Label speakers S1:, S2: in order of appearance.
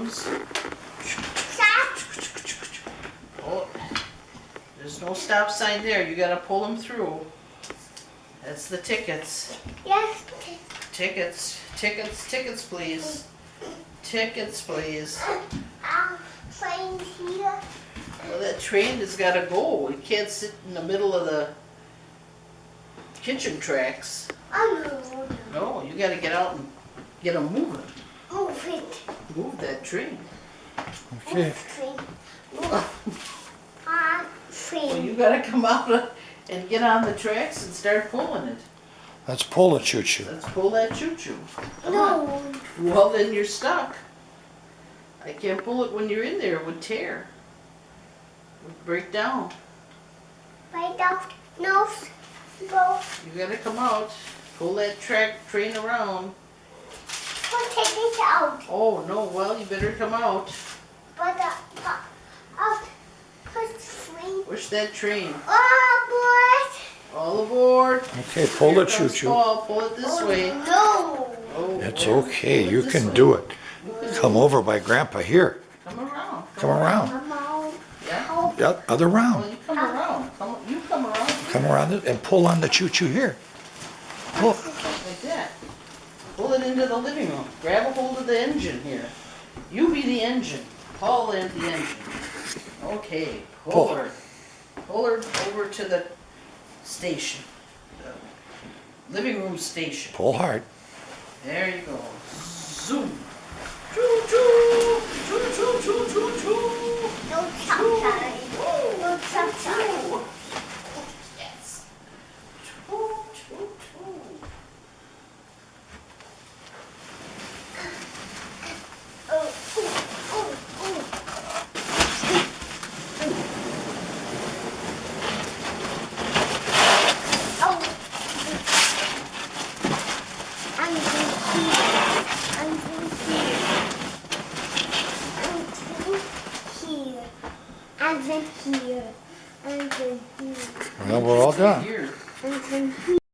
S1: goes.
S2: Stop.
S1: Oh, there's no stop sign there. You gotta pull them through. That's the tickets.
S2: Yes.
S1: Tickets, tickets, tickets, please. Tickets, please.
S2: Train here.
S1: Well, that train has gotta go. It can't sit in the middle of the kitchen tracks.
S2: Oh
S1: No, you gotta get out and get them moving.
S2: no. Move it.
S1: Move that train.
S3: Okay.
S2: Move train.
S1: Well,
S2: Train.
S1: you gotta come out and get on the tracks and start pulling it.
S3: Let's pull the choo-choo.
S1: Let's pull that choo-choo. Come on.
S2: No.
S1: Well, then you're stuck. I can't pull it when you're in there. It would tear. It would break down.
S2: Right out. No. Go.
S1: You gotta come out. Pull that train around.
S2: We'll take it out.
S1: Oh, no, well, you better come out.
S2: But out. Push train.
S1: Push that train.
S2: Oh, boy.
S1: All aboard.
S3: Okay, pull the
S1: Here comes
S3: choo-choo.
S1: Paul. Pull it this way.
S2: No.
S1: Oh,
S3: It's
S1: well,
S3: okay,
S1: pull
S3: you
S1: this
S3: can
S1: way.
S3: do it.
S1: You can
S3: Come over by Grandpa here.
S1: Come around.
S3: Come around.
S2: Come on.
S1: Yeah.
S3: Yep, other
S1: Well,
S3: round.
S1: you come around. You come around
S3: Come around it and pull on the choo-choo here. Pull.
S1: like that. Pull it into the living room. Grab a hold of the engine here. You be the engine. Paul and the engine. Okay.
S3: Pull.
S1: Pull her. Pull her over to the station. The living room station.
S3: Pull hard.
S1: There you go. Zoom. Choo choo. Choo choo choo choo choo.
S2: No outside. No outside.
S1: Yes. Choo choo choo.
S2: Oh, oh, oh. Oh. I'm here. And then here. And then here.
S3: Well, we're all done.
S1: Here.
S2: And then here.